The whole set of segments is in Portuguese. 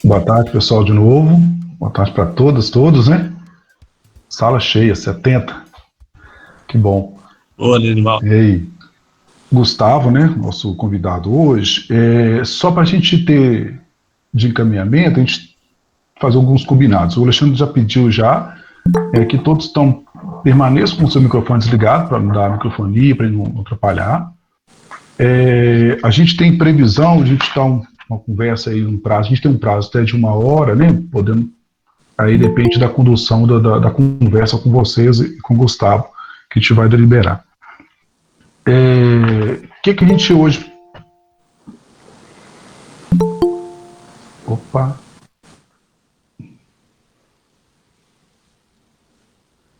Boa tarde, pessoal, de novo. Boa tarde para todas, todos, né? Sala cheia, 70. Que bom. Ô, Lenival. E aí, Gustavo, né? Nosso convidado hoje. Só para a gente ter de encaminhamento, a gente fazer alguns combinados. O Alexandre já pediu que todos permaneçam com o seu microfone desligado para não dar microfonia, para não atrapalhar. A gente tem previsão, a gente está uma conversa aí, um prazo, a gente tem um prazo até de 1 hora, né? Podendo. Aí depende da condução da conversa com vocês e com o Gustavo, que a gente vai deliberar. O que a gente hoje... Opa!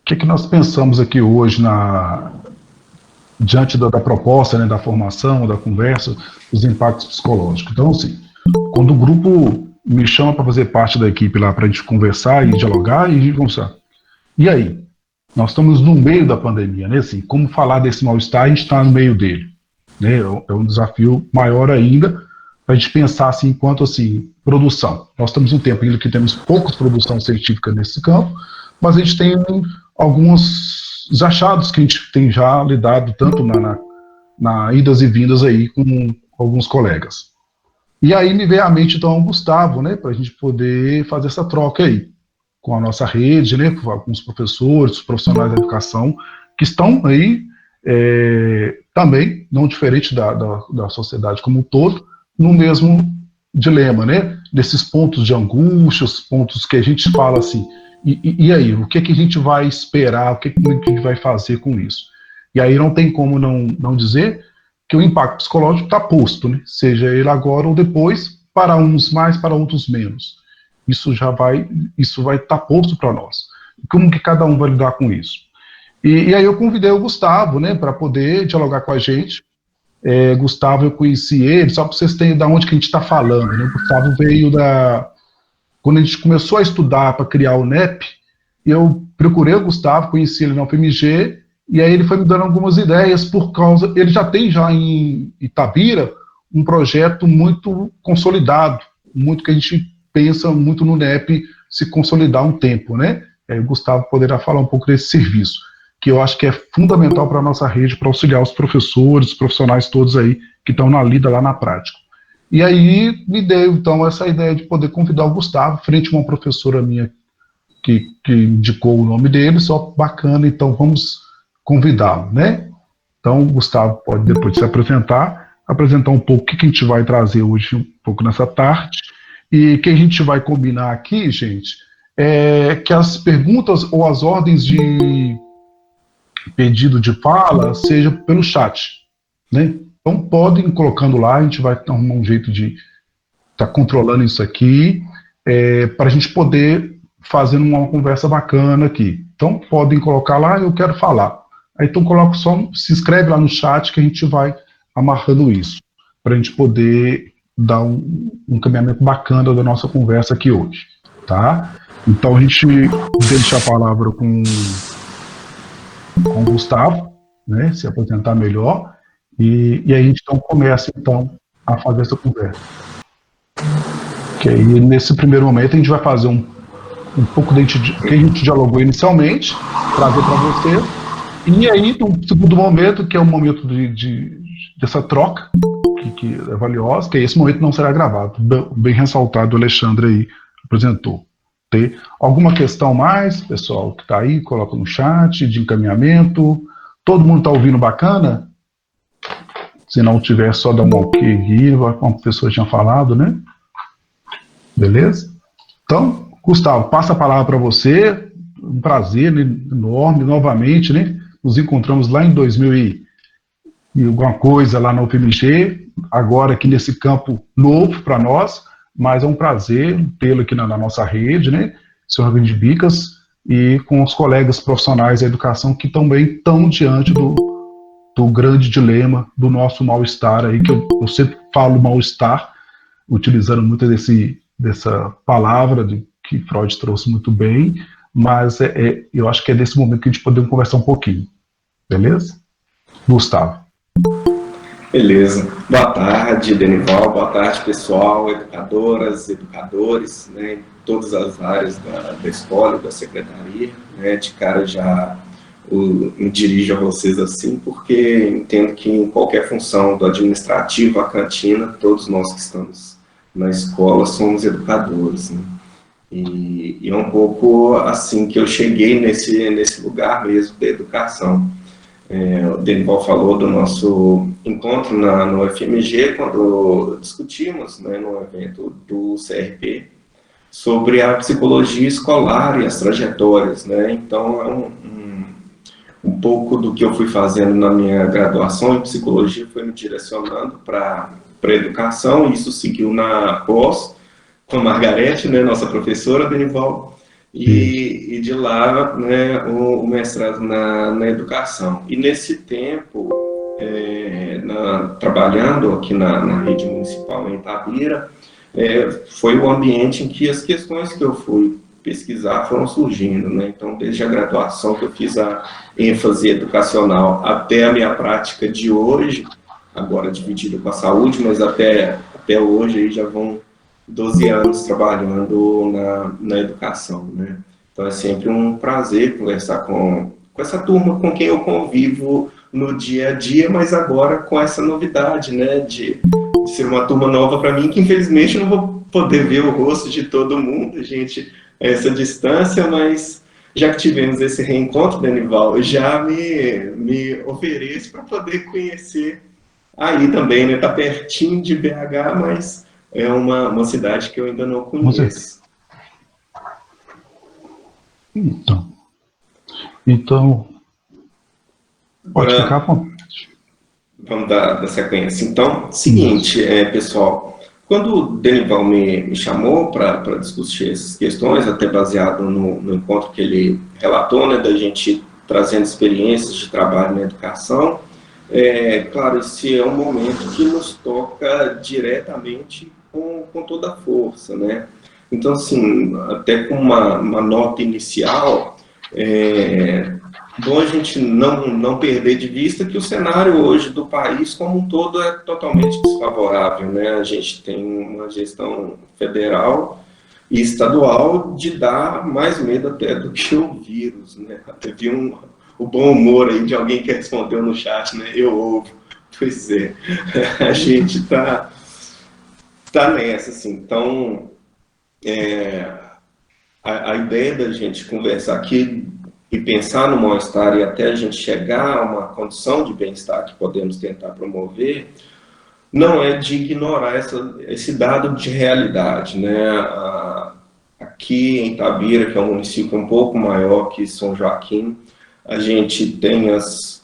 O que nós pensamos aqui hoje diante da proposta, né, da formação, da conversa, os impactos psicológicos? Então, assim, quando o grupo me chama para fazer parte da equipe lá para a gente conversar e dialogar e conversar. E aí? Nós estamos no meio da pandemia, né? Assim, como falar desse mal-estar, a gente está no meio dele, né? É um desafio maior ainda para a gente pensar assim, enquanto assim, produção. Nós estamos num tempo ainda que temos poucas produção científica nesse campo, mas a gente tem alguns achados que a gente tem já lidado tanto na idas e vindas aí com alguns colegas. E aí me veio à mente então o Gustavo, né, para a gente poder fazer essa troca aí com a nossa rede, né, com alguns professores, profissionais da educação, que estão aí também, não diferente da sociedade como um todo, no mesmo dilema, né, desses pontos de angústia, os pontos que a gente fala assim, e aí, o que a gente vai esperar, o que a gente vai fazer com isso? E aí não tem como não dizer que o impacto psicológico está posto, né, seja ele agora ou depois, para uns mais, para outros menos. Isso vai estar posto para nós. Como que cada um vai lidar com isso? E aí eu convidei o Gustavo, né, para poder dialogar com a gente. Gustavo, eu conheci ele, só para vocês terem de onde que a gente está falando, né? O Gustavo veio quando a gente começou a estudar para criar o NEP, eu procurei o Gustavo, conheci ele na UFMG, e aí ele foi me dando algumas ideias ele já tem em Itabira um projeto muito consolidado, muito que a gente pensa muito no NEP se consolidar um tempo, né? Aí o Gustavo poderá falar um pouco desse serviço, que eu acho que é fundamental para a nossa rede, para auxiliar os professores, os profissionais todos aí que estão na lida lá na prática. E aí me deu, então, essa ideia de poder convidar o Gustavo, frente a uma professora minha que indicou o nome dele, só bacana, então vamos convidá-lo, né? Então, o Gustavo pode depois se apresentar um pouco o que a gente vai trazer hoje, um pouco nessa tarde, e o que a gente vai combinar aqui, gente, é que as perguntas ou as ordens de pedido de fala seja pelo chat, né? Então podem ir colocando lá, a gente vai arrumar um jeito de estar controlando isso aqui, para a gente poder fazer uma conversa bacana aqui. Então podem colocar lá, eu quero falar. Aí então coloca se inscreve lá no chat que a gente vai amarrando isso, para a gente poder dar um caminhamento bacana da nossa conversa aqui hoje, tá? Então a gente deixa a palavra com o Gustavo, né, se apresentar melhor, e aí a gente então começa então a fazer essa conversa. Que aí nesse primeiro momento a gente vai fazer um pouco do que a gente dialogou inicialmente, trazer para você, e aí no segundo momento, que é o momento dessa troca, que é valiosa, que esse momento não será gravado, bem ressaltado, o Alexandre aí apresentou. Tem alguma questão mais, pessoal, que está aí, coloca no chat, de encaminhamento. Todo mundo está ouvindo bacana? Se não tiver, só dá um ok aqui, como a pessoa tinha falado, né? Beleza? Então, Gustavo, passa a palavra para você. Um prazer, né, enorme, novamente, né? Nos encontramos lá em 2000 e alguma coisa lá na UFMG, agora aqui nesse campo novo para nós, mas é um prazer tê-lo aqui na nossa rede, né, Sr. Grande Bicas, e com os colegas profissionais da educação que também estão diante do grande dilema do nosso mal-estar aí, que eu sempre falo mal-estar, utilizando muito dessa palavra que Freud trouxe muito bem, mas eu acho que é desse momento que a gente pode conversar um pouquinho. Beleza? Gustavo. Beleza. Boa tarde, Denival. Boa tarde, pessoal, educadoras, educadores, né, em todas as áreas da escola, da secretaria. Né, de cara já me dirijo a vocês assim, porque entendo que em qualquer função do administrativo, a cantina, todos nós que estamos na escola somos educadores. Né? E é um pouco assim que eu cheguei nesse lugar mesmo da educação. O Denival falou do nosso encontro no FMG, quando discutimos, né, no evento do CRP, sobre a psicologia escolar e as trajetórias. Né? Então, é um pouco do que eu fui fazendo na minha graduação em psicologia foi me direcionando para a educação, e isso seguiu na pós, com a Margarete, né, nossa professora, Denival, e de lá, né, o mestrado na educação. E nesse tempo, trabalhando aqui na rede municipal em Itabira, foi o ambiente em que as questões que eu fui pesquisar foram surgindo. Né? Então, desde a graduação que eu fiz a ênfase educacional até a minha prática de hoje, agora dividida com a saúde, mas até hoje aí já vão 12 anos trabalhando na educação, né? Então é sempre um prazer conversar com essa turma com quem eu convivo no dia a dia, mas agora com essa novidade, né, de ser uma turma nova para mim, que infelizmente eu não vou poder ver o rosto de todo mundo, gente, essa distância, mas já que tivemos esse reencontro, Denival, eu já me ofereço para poder conhecer aí também, né? Tá pertinho de BH, mas é uma cidade que eu ainda não conheço. Então pode ficar à vontade. Vamos dar sequência. Então, seguinte, pessoal, quando o Denival me chamou para discutir essas questões, até baseado no encontro que ele relatou, né, da gente trazendo experiências de trabalho na educação, claro, esse é um momento que nos toca diretamente com toda a força, né? Então, assim, até com uma nota inicial, bom a gente não perder de vista que o cenário hoje do país como um todo é totalmente desfavorável, né? A gente tem uma gestão federal e estadual de dar mais medo até do que o vírus, né? Até vi o bom humor aí de alguém que respondeu no chat, né? Eu ouvo. Pois é, a gente tá nessa, assim. Então, a ideia da gente conversar aqui e pensar no mal-estar e até a gente chegar a uma condição de bem-estar que podemos tentar promover, não é de ignorar esse dado de realidade, né? Aqui em Itabira, que é um município um pouco maior que São Joaquim, a gente tem as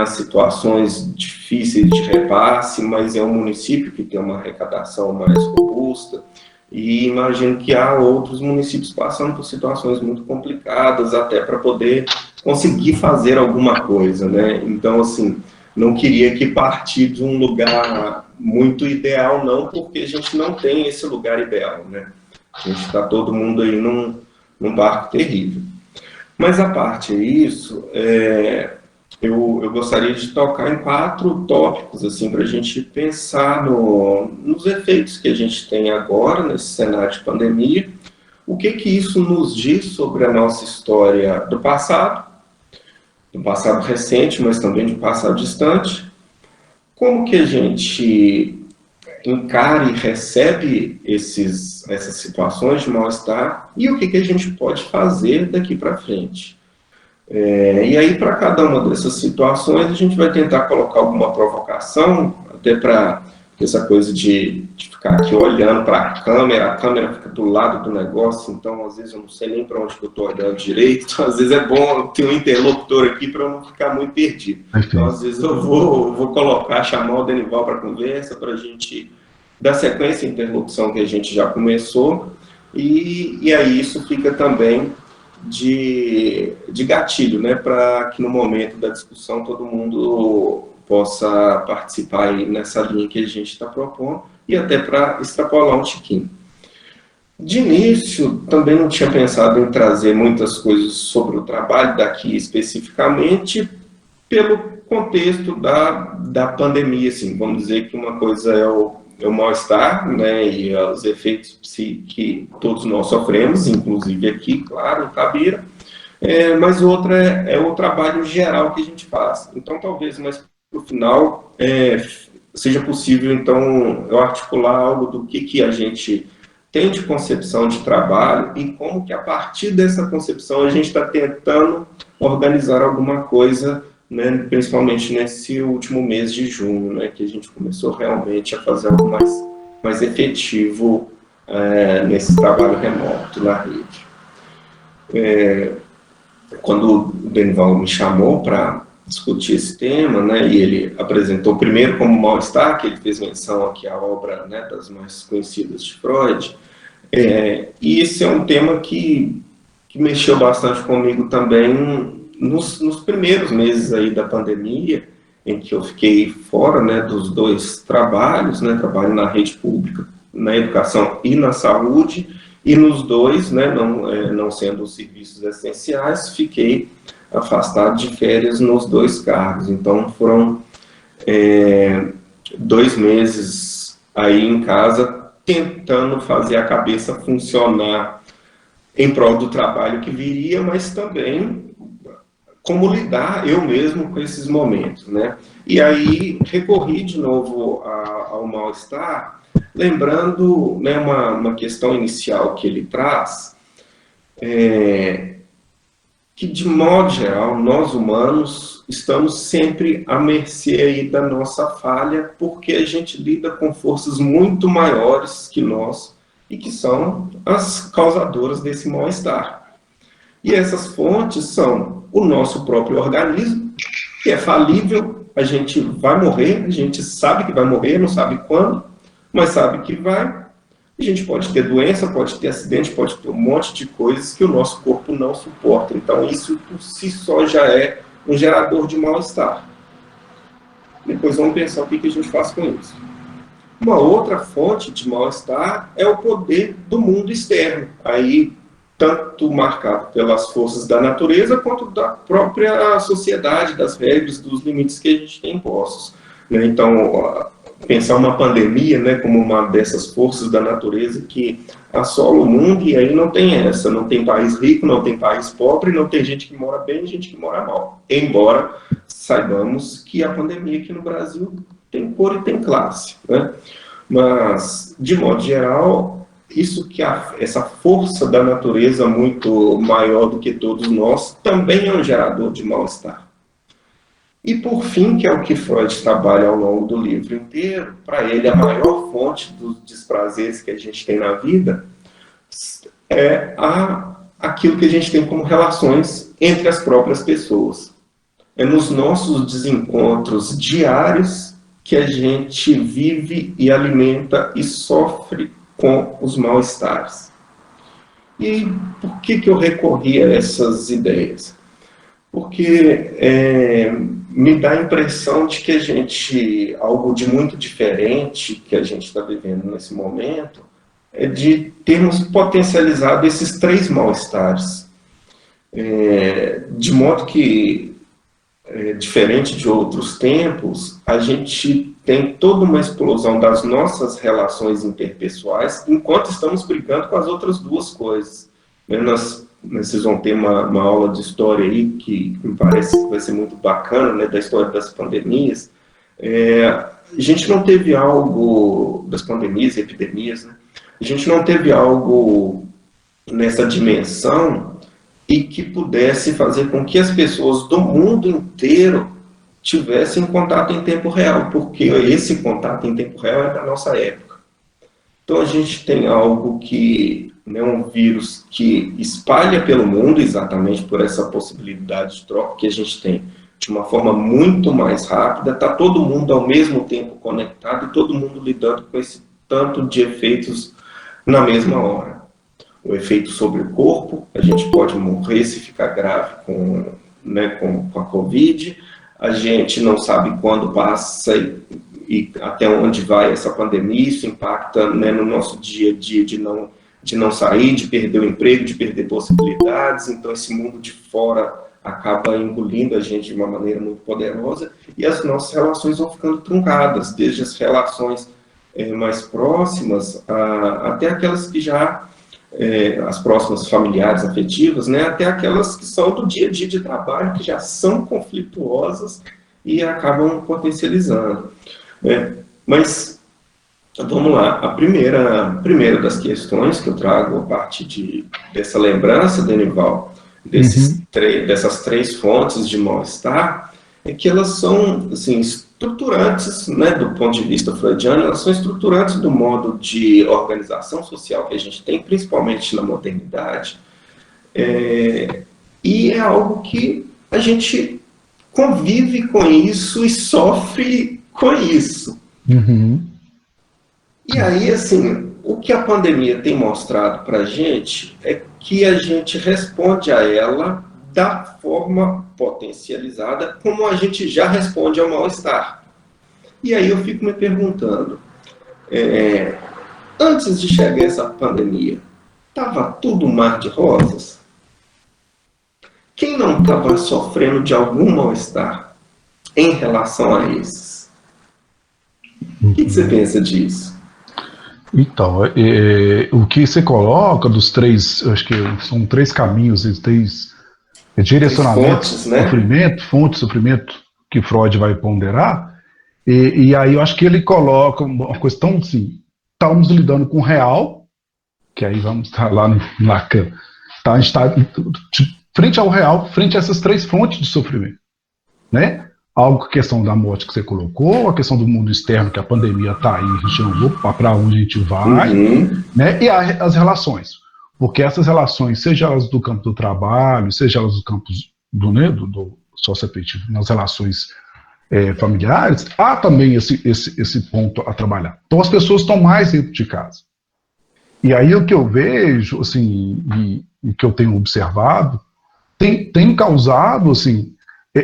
situações difíceis de repasse, mas é um município que tem uma arrecadação mais robusta, e imagino que há outros municípios passando por situações muito complicadas até para poder conseguir fazer alguma coisa, né? Então, assim, não queria que partir de um lugar muito ideal, não, porque a gente não tem esse lugar ideal, né? A gente está todo mundo aí num barco terrível. Mas a parte isso, eu gostaria de tocar em 4 tópicos assim, para a gente pensar nos efeitos que a gente tem agora nesse cenário de pandemia, o que isso nos diz sobre a nossa história do passado recente, mas também do passado distante, como que a gente encara e recebe essas situações de mal-estar e o que a gente pode fazer daqui para frente. E aí, para cada uma dessas situações, a gente vai tentar colocar alguma provocação, até para essa coisa de ficar aqui olhando para a câmera fica do lado do negócio, então às vezes eu não sei nem para onde que eu estou olhando direito, então, às vezes é bom ter um interlocutor aqui para eu não ficar muito perdido. Então, às vezes eu vou chamar o Denival para conversa, para a gente dar sequência à interlocução que a gente já começou, e aí isso fica também de gatilho, né, para que no momento da discussão todo mundo possa participar aí nessa linha que a gente está propondo e até para extrapolar um tiquinho. De início, também não tinha pensado em trazer muitas coisas sobre o trabalho daqui especificamente, pelo contexto da pandemia, assim, vamos dizer que uma coisa é o mal-estar, né, e os efeitos que todos nós sofremos, inclusive aqui, claro, em Tabira, mas outra é o trabalho geral que a gente faz. Então, talvez mais para o final seja possível, então, eu articular algo do que a gente tem de concepção de trabalho e como que a partir dessa concepção a gente está tentando organizar alguma coisa, né, principalmente nesse último mês de junho, né, que a gente começou realmente a fazer algo mais efetivo nesse trabalho remoto na rede. Quando o Benival me chamou para discutir esse tema, né, e ele apresentou primeiro como mal-estar, que ele fez menção aqui à obra, né, das mais conhecidas de Freud, e esse é um tema que mexeu bastante comigo também nos primeiros meses aí da pandemia, em que eu fiquei fora, né, dos dois trabalhos, né, trabalho na rede pública, na educação e na saúde, e nos dois, né, não sendo os serviços essenciais, fiquei afastado de férias nos dois cargos. Então foram 2 meses aí em casa tentando fazer a cabeça funcionar em prol do trabalho que viria, mas também como lidar eu mesmo com esses momentos, né? E aí recorri de novo ao mal-estar, lembrando, né, uma questão inicial que ele traz, que de modo geral nós humanos estamos sempre à mercê aí da nossa falha, porque a gente lida com forças muito maiores que nós e que são as causadoras desse mal-estar. E essas fontes são o nosso próprio organismo, que é falível, a gente vai morrer, a gente sabe que vai morrer, não sabe quando, mas sabe que vai. A gente pode ter doença, pode ter acidente, pode ter um monte de coisas que o nosso corpo não suporta. Então isso por si só já é um gerador de mal-estar. Depois vamos pensar o que a gente faz com isso. Uma outra fonte de mal-estar é o poder do mundo externo. Aí tanto marcado pelas forças da natureza, quanto da própria sociedade, das regras, dos limites que a gente tem impostos. Então, pensar uma pandemia, né, como uma dessas forças da natureza que assola o mundo, e aí não tem essa, não tem país rico, não tem país pobre, não tem gente que mora bem e gente que mora mal. Embora saibamos que a pandemia aqui no Brasil tem cor e tem classe, né? Mas, de modo geral, isso que essa força da natureza muito maior do que todos nós também é um gerador de mal-estar. E por fim, que é o que Freud trabalha ao longo do livro inteiro, para ele a maior fonte dos desprazeres que a gente tem na vida é aquilo que a gente tem como relações entre as próprias pessoas. É nos nossos desencontros diários que a gente vive e alimenta e sofre com os mal-estares. E por que eu recorri a essas ideias? Porque me dá a impressão de que a gente, algo de muito diferente que a gente está vivendo nesse momento, é de termos potencializado esses 3 mal-estares. De modo que, diferente de outros tempos, a gente tem toda uma explosão das nossas relações interpessoais enquanto estamos brigando com as outras duas coisas. Vocês vão ter uma aula de história aí que me parece que vai ser muito bacana, né, da história das pandemias. A gente não teve algo das pandemias e epidemias, né? A gente não teve algo nessa dimensão e que pudesse fazer com que as pessoas do mundo inteiro tivessem contato em tempo real, porque esse contato em tempo real é da nossa época. Então a gente tem algo que, né, um vírus que espalha pelo mundo, exatamente por essa possibilidade de troca que a gente tem de uma forma muito mais rápida, está todo mundo ao mesmo tempo conectado e todo mundo lidando com esse tanto de efeitos na mesma hora. O efeito sobre o corpo, a gente pode morrer se ficar grave com a Covid, a gente não sabe quando passa e até onde vai essa pandemia, isso impacta, né, no nosso dia a dia de não sair, de perder o emprego, de perder possibilidades. Então esse mundo de fora acaba engolindo a gente de uma maneira muito poderosa e as nossas relações vão ficando truncadas, desde as relações mais próximas até aquelas que já, as próximas familiares, afetivas, né, até aquelas que são do dia a dia de trabalho, que já são conflituosas e acabam potencializando. Mas, vamos lá, a primeira das questões que eu trago a partir dessa lembrança, Denival, dessas 3 fontes de mal-estar, é que elas são, assim, estruturantes, né, do ponto de vista freudiano, elas são estruturantes do modo de organização social que a gente tem, principalmente na modernidade, e é algo que a gente convive com isso e sofre com isso. E aí, assim, o que a pandemia tem mostrado para a gente é que a gente responde a ela da forma potencializada como a gente já responde ao mal-estar. E aí eu fico me perguntando, antes de chegar essa pandemia, estava tudo um mar de rosas? Quem não estava sofrendo de algum mal-estar em relação a esses? O que você pensa disso? Então, o que você coloca dos 3, eu acho que são 3 caminhos, 3 direcionamentos, Fontes, né? fonte de sofrimento que Freud vai ponderar, e aí eu acho que ele coloca uma questão assim, estamos lidando com o real, que aí vamos estar lá no Lacan, tá, a gente está frente ao real, frente a essas 3 fontes de sofrimento, né? Algo, a questão da morte que você colocou, a questão do mundo externo, que a pandemia está aí, a gente não vê para onde a gente vai, né? E as relações. Porque essas relações, seja elas do campo do trabalho, seja elas do campo do socioafetivo, nas relações familiares, há também esse ponto a trabalhar. Então as pessoas estão mais dentro de casa. E aí o que eu vejo, assim, e que eu tenho observado, tem causado, assim,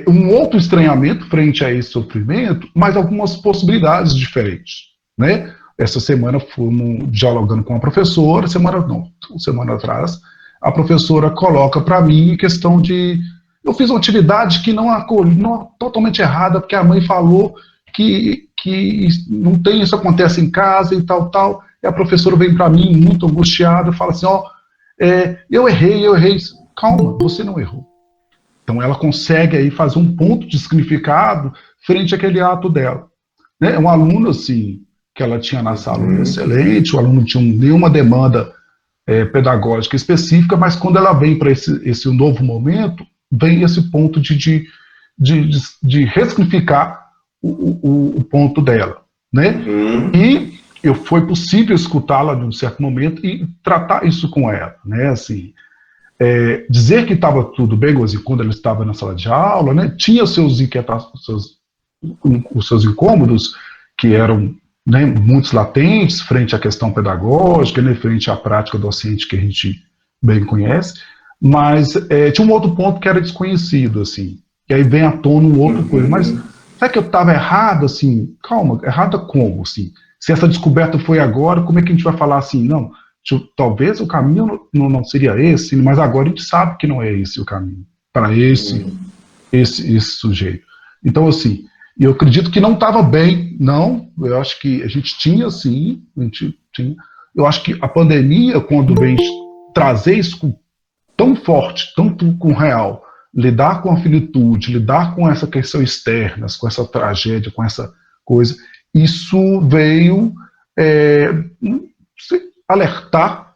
um outro estranhamento frente a esse sofrimento, mas algumas possibilidades diferentes, né? Essa semana fomos dialogando com a professora, semana atrás, a professora coloca para mim a questão de, eu fiz uma atividade que não totalmente errada, porque a mãe falou que não tem, isso acontece em casa e tal, e a professora vem para mim muito angustiada, fala assim, eu errei, calma, você não errou. Então ela consegue aí fazer um ponto de significado frente àquele ato dela. Né? Um aluno, assim, que ela tinha na sala excelente, o aluno não tinha nenhuma demanda pedagógica específica, mas quando ela vem para esse novo momento, vem esse ponto de ressignificar o ponto dela. Né? E foi possível escutá-la em um certo momento e tratar isso com ela. Né? Assim, dizer que estava tudo bem, quando ela estava na sala de aula, né, tinha os seus incômodos, que eram, né, muitos latentes, frente à questão pedagógica, né, frente à prática docente que a gente bem conhece, mas tinha um outro ponto que era desconhecido, assim, e aí vem à tona um outro coisa, mas será que eu estava errado, assim? Calma, errada como, assim? Se essa descoberta foi agora, como é que a gente vai falar assim, não, talvez o caminho não seria esse, mas agora a gente sabe que não é esse o caminho, para esse sujeito. Então, assim, eu acredito que não estava bem, não, eu acho que a gente tinha, sim, eu acho que a pandemia, quando vem trazer isso tão forte, tanto com o real, lidar com a finitude, lidar com essa questão externa, com essa tragédia, com essa coisa, isso veio alertar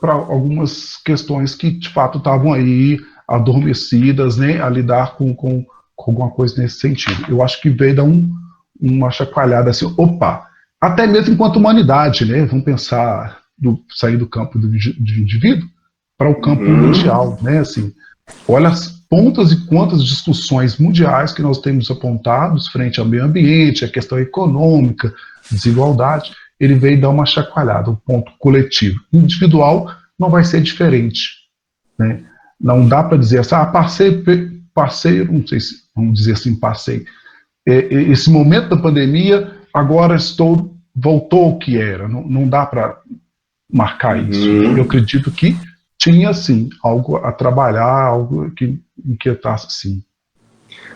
para algumas questões que, de fato, estavam aí adormecidas, né, a lidar com alguma coisa nesse sentido. Eu acho que veio dar uma chacoalhada assim, opa, até mesmo enquanto humanidade, né, vamos pensar, sair do campo do indivíduo para o campo mundial, né, assim, olha as pontas e quantas discussões mundiais que nós temos apontados frente ao meio ambiente, a questão econômica, desigualdade, ele veio dar uma chacoalhada, um ponto coletivo. Individual não vai ser diferente. Né? Não dá para dizer assim, passei, não sei se vamos dizer assim, passei. Esse momento da pandemia, agora voltou ao que era. Não dá para marcar isso. Eu acredito que tinha, sim, algo a trabalhar, algo que inquietasse, sim.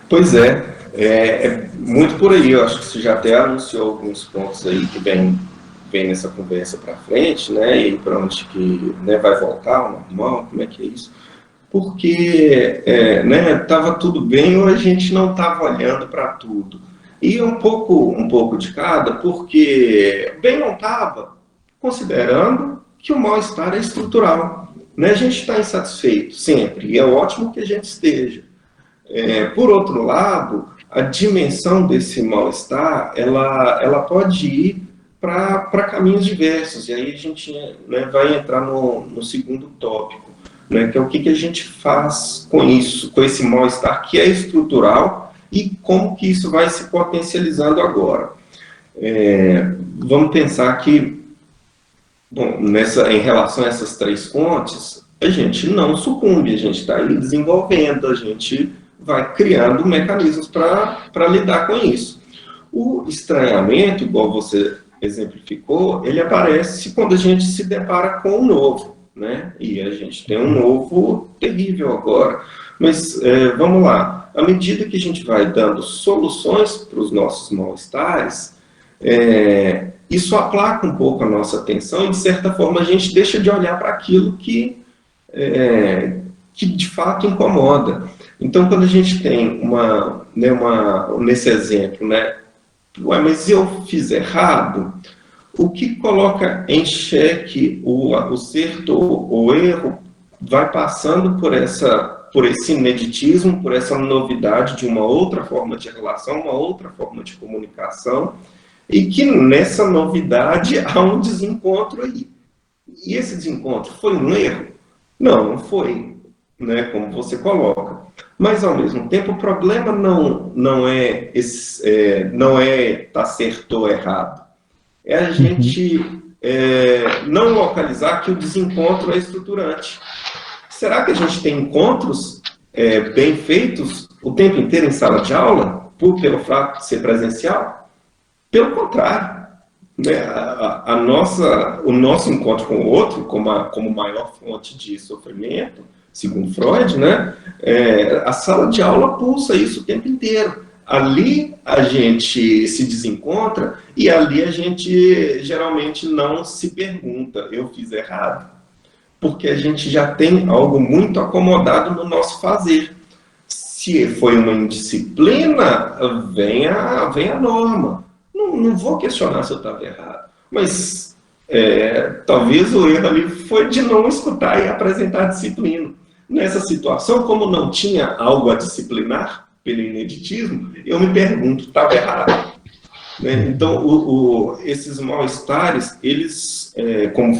Pois é muito por aí. Eu acho que você já até anunciou alguns pontos aí que vem nessa conversa para frente, né? E para onde que, né, vai voltar ao normal, como é que é isso? Porque né, estava tudo bem ou a gente não estava olhando para tudo. E um pouco de cada, porque bem não estava, considerando que o mal-estar é estrutural. Né? A gente está insatisfeito sempre, e é ótimo que a gente esteja. Por outro lado, a dimensão desse mal-estar, ela pode ir para caminhos diversos, e aí a gente, né, vai entrar no segundo tópico, né, que é o que a gente faz com isso, com esse mal-estar que é estrutural, e como que isso vai se potencializando agora. Vamos pensar que, bom, em relação a essas três fontes, a gente não sucumbe, a gente está aí desenvolvendo, a gente vai criando mecanismos para lidar com isso. O estranhamento, igual você exemplificou, ele aparece quando a gente se depara com o novo, né? E a gente tem um novo terrível agora. Mas vamos lá, à medida que a gente vai dando soluções para os nossos mal-estares, isso aplaca um pouco a nossa atenção e, de certa forma, a gente deixa de olhar para aquilo que de fato incomoda. Então, quando a gente tem nesse exemplo, né, ué, mas eu fiz errado, o que coloca em xeque o certo ou o erro vai passando por esse ineditismo, por essa novidade de uma outra forma de relação, uma outra forma de comunicação, e que nessa novidade há um desencontro aí. E esse desencontro foi um erro? Não, não foi, né, como você coloca. Mas, ao mesmo tempo, o problema não é tá certo ou errado. É a Uhum. gente não localizar que o desencontro é estruturante. Será que a gente tem encontros bem feitos o tempo inteiro em sala de aula, pelo fato de ser presencial? Pelo contrário, né, o nosso encontro com o outro, como maior fonte de sofrimento, segundo Freud, né, a sala de aula pulsa isso o tempo inteiro. Ali a gente se desencontra e ali a gente geralmente não se pergunta, eu fiz errado? Porque a gente já tem algo muito acomodado no nosso fazer. Se foi uma indisciplina, vem a norma. Não vou questionar se eu estava errado. Mas talvez o erro ali foi de não escutar e apresentar disciplina. Nessa situação, como não tinha algo a disciplinar pelo ineditismo, eu me pergunto, estava errado? Né? Então, esses mal-estares, eles, como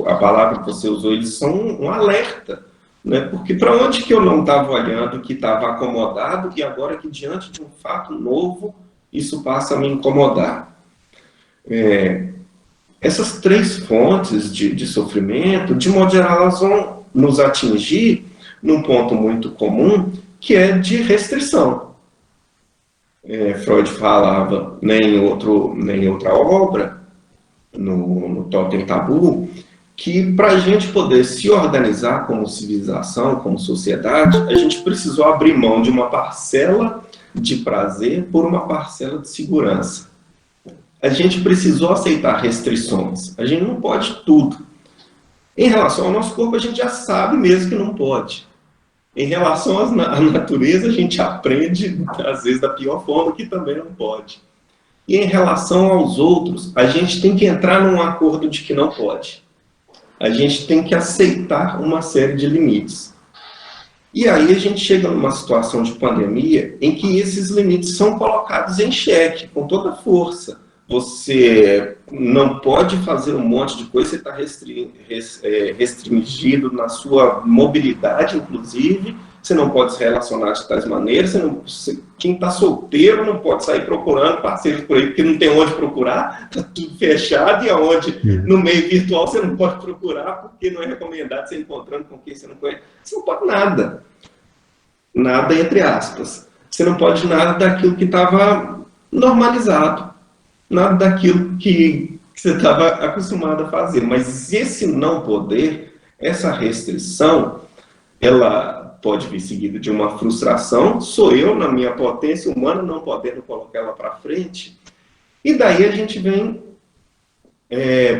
a palavra que você usou, eles são um alerta. Né? Porque para onde que eu não estava olhando, que estava acomodado, e agora que diante de um fato novo, isso passa a me incomodar. Essas três fontes de sofrimento, de modo geral, elas vão nos atingir num ponto muito comum, que é de restrição. Freud falava, em outra obra, no Totem Tabu, que para a gente poder se organizar como civilização, como sociedade, a gente precisou abrir mão de uma parcela de prazer por uma parcela de segurança. A gente precisou aceitar restrições. A gente não pode tudo. Em relação ao nosso corpo, a gente já sabe mesmo que não pode. Em relação à natureza, a gente aprende, às vezes, da pior forma, que também não pode. E em relação aos outros, a gente tem que entrar num acordo de que não pode. A gente tem que aceitar uma série de limites. E aí a gente chega numa situação de pandemia em que esses limites são colocados em xeque, com toda força. Você não pode fazer um monte de coisa, você está restringido na sua mobilidade, inclusive, você não pode se relacionar de tais maneiras, quem está solteiro não pode sair procurando parceiros por aí, porque não tem onde procurar, está tudo fechado, e aonde no meio virtual você não pode procurar, porque não é recomendado você encontrando com quem você não conhece. Você não pode nada. Nada entre aspas. Você não pode nada daquilo que estava normalizado. Nada daquilo que você estava acostumado a fazer. Mas esse não poder essa restrição, ela pode vir seguida de uma frustração, sou eu, na minha potência humana, não podendo colocar ela para frente, e daí a gente vem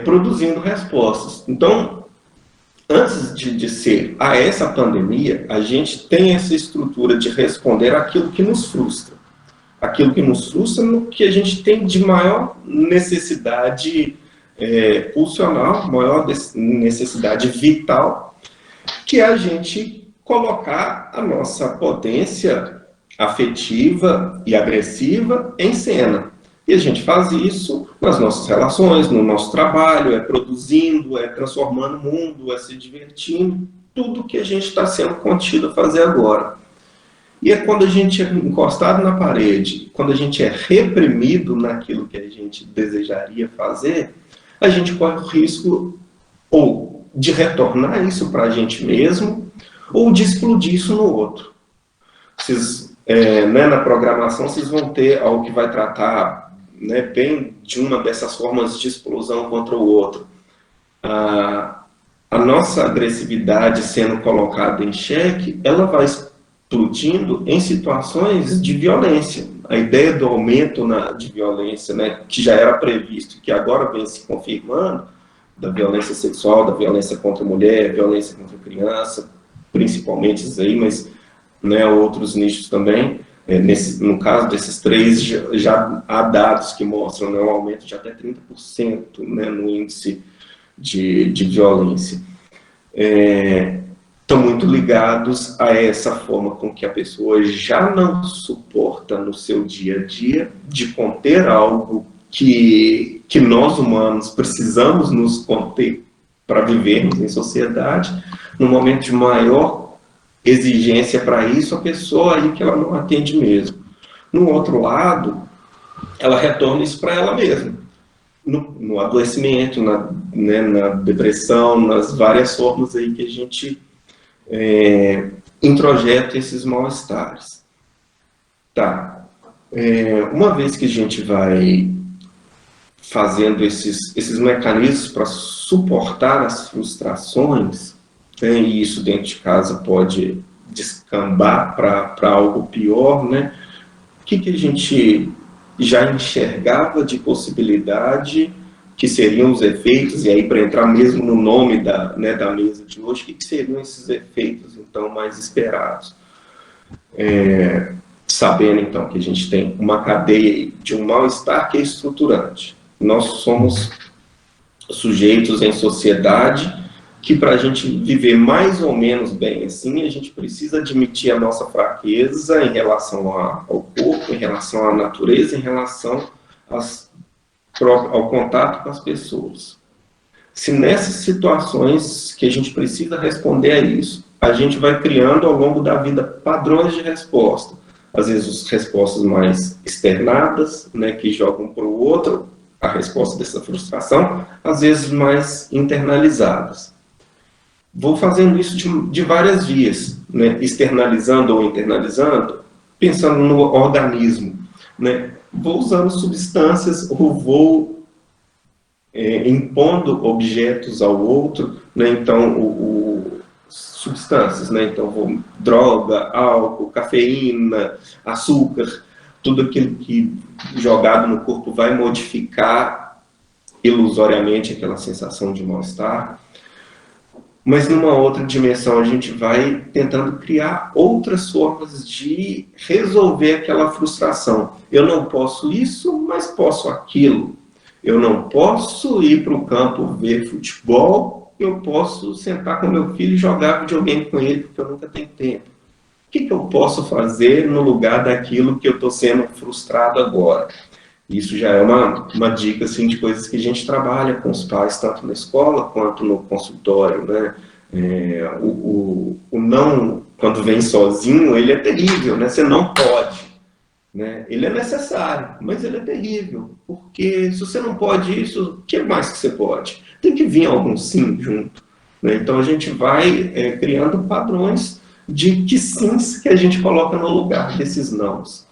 produzindo respostas. Então, antes de ser a essa pandemia, a gente tem essa estrutura de responder aquilo que nos frustra. Aquilo que nos frustra no que a gente tem de maior necessidade pulsional, maior necessidade vital, que é a gente colocar a nossa potência afetiva e agressiva em cena. E a gente faz isso nas nossas relações, no nosso trabalho, produzindo, transformando o mundo, se divertindo, tudo que a gente está sendo contido a fazer agora. E é quando a gente é encostado na parede, quando a gente é reprimido naquilo que a gente desejaria fazer, a gente corre o risco ou de retornar isso para a gente mesmo, ou de explodir isso no outro. Vocês, na programação, vocês vão ter algo que vai tratar bem de uma dessas formas de explosão contra o outro. A nossa agressividade sendo colocada em xeque, ela vai explodindo em situações de violência. A ideia do aumento de violência, que já era previsto, que agora vem se confirmando, da violência sexual, da violência contra a mulher, violência contra a criança, principalmente isso aí, mas outros nichos também. No caso desses três, já há dados que mostram um aumento de até 30% no índice de violência. Estão muito ligados a essa forma com que a pessoa já não suporta no seu dia a dia de conter algo que nós humanos precisamos nos conter para vivermos em sociedade. No momento de maior exigência para isso, a pessoa aí que ela não atende mesmo. No outro lado, ela retorna isso para ela mesma. No adoecimento, na depressão, nas várias formas aí que a gente introjeta esses mal-estares. Tá. Uma vez que a gente vai fazendo esses mecanismos para suportar as frustrações, e isso dentro de casa pode descambar para algo pior, o que a gente já enxergava de possibilidade, que seriam os efeitos, e aí para entrar mesmo no nome da mesa de hoje, o que seriam esses efeitos, então, mais esperados? Sabendo, então, que a gente tem uma cadeia de um mal-estar que é estruturante. Nós somos sujeitos em sociedade que, para a gente viver mais ou menos bem assim, a gente precisa admitir a nossa fraqueza em relação ao corpo, em relação à natureza, em relação ao contato com as pessoas. Se nessas situações que a gente precisa responder a isso, a gente vai criando ao longo da vida padrões de resposta. Às vezes, as respostas mais externadas, que jogam para o outro a resposta dessa frustração, às vezes mais internalizadas. Vou fazendo isso de várias vias, externalizando ou internalizando, pensando no organismo. Vou usando substâncias ou vou impondo objetos ao outro, então substâncias, então droga, álcool, cafeína, açúcar, tudo aquilo que jogado no corpo vai modificar ilusoriamente aquela sensação de mal-estar. Mas numa outra dimensão a gente vai tentando criar outras formas de resolver aquela frustração. Eu não posso isso, mas posso aquilo. Eu não posso ir para o campo ver futebol, eu posso sentar com meu filho e jogar videogame com ele, porque eu nunca tenho tempo. O que eu posso fazer no lugar daquilo que eu estou sendo frustrado agora? Isso já é uma dica assim, de coisas que a gente trabalha com os pais, tanto na escola quanto no consultório. O não, quando vem sozinho, ele é terrível, você não pode. Ele é necessário, mas ele é terrível. Porque se você não pode isso, o que mais que você pode? Tem que vir algum sim junto. Então a gente vai criando padrões de que sims que a gente coloca no lugar desses nãos.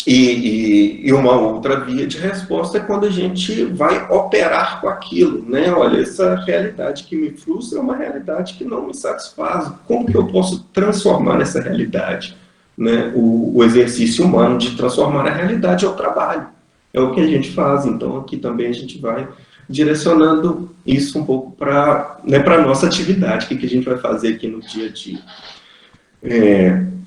E uma outra via de resposta é quando a gente vai operar com aquilo, né? Olha, essa realidade que me frustra é uma realidade que não me satisfaz. Como que eu posso transformar nessa realidade? Né? O exercício humano de transformar a realidade é o trabalho. É o que a gente faz. Então, aqui também a gente vai direcionando isso um pouco para, né, para a nossa atividade, o que a gente vai fazer aqui no dia a dia.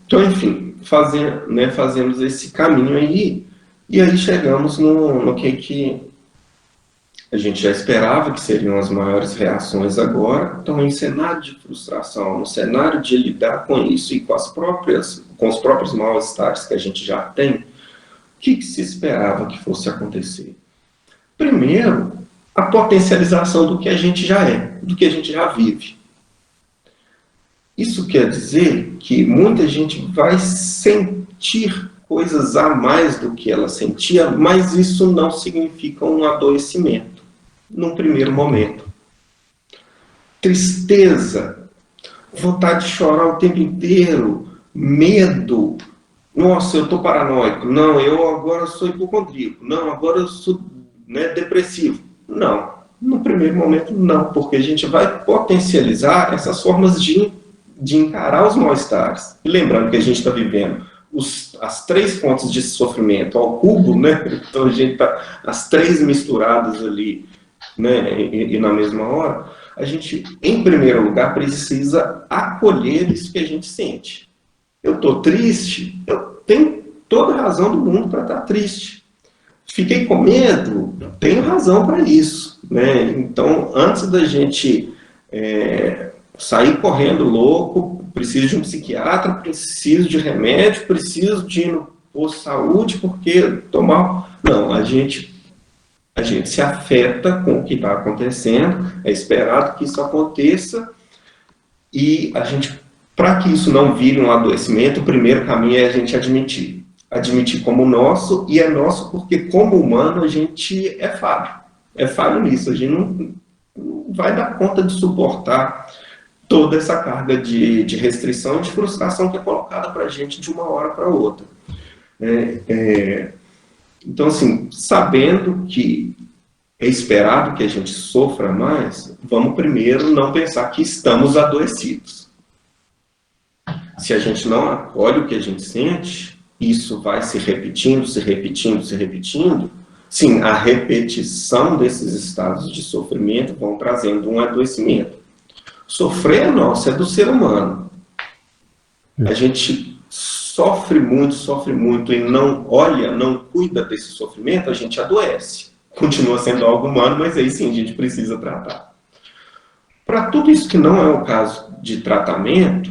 Então, enfim, fazemos esse caminho aí, e aí chegamos no que a gente já esperava, que seriam as maiores reações agora. Então, em cenário de frustração, no cenário de lidar com isso e com os próprios mal-estares que a gente já tem, o que se esperava que fosse acontecer? Primeiro, a potencialização do que a gente já é, do que a gente já vive. Isso quer dizer que muita gente vai sentir coisas a mais do que ela sentia, mas isso não significa um adoecimento, num primeiro momento. Tristeza, vontade de chorar o tempo inteiro, medo. Nossa, eu estou paranoico. Não, eu agora sou hipocondríaco. Não, agora eu sou, né, depressivo. Não, no primeiro momento não, porque a gente vai potencializar essas formas de encarar os mal-estares. E lembrando que a gente está vivendo as 3 fontes de sofrimento ao cubo, né? Então a gente está as 3 misturadas ali, né? E na mesma hora, a gente, em primeiro lugar, precisa acolher isso que a gente sente. Eu estou triste, eu tenho toda a razão do mundo para estar triste. Fiquei com medo, tenho razão para isso, né? Então, antes da gente sair correndo louco, preciso de um psiquiatra, preciso de remédio, preciso de ir no posto de saúde, porque tomar... Não, a gente se afeta com o que está acontecendo, é esperado que isso aconteça, e a gente, para que isso não vire um adoecimento, o primeiro caminho é a gente admitir. Admitir como nosso, e é nosso porque, como humano, a gente é falho. É falho nisso, a gente não vai dar conta de suportar toda essa carga de restrição e de frustração que é colocada para a gente de uma hora para outra. Então, assim, sabendo que é esperado que a gente sofra mais, vamos primeiro não pensar que estamos adoecidos. Se a gente não acolhe o que a gente sente, isso vai se repetindo, se repetindo, se repetindo. Sim, a repetição desses estados de sofrimento vão trazendo um adoecimento. Sofrer, nossa, é do ser humano. A gente sofre muito e não olha, não cuida desse sofrimento, a gente adoece. Continua sendo algo humano, mas aí sim a gente precisa tratar. Para tudo isso que não é o caso de tratamento,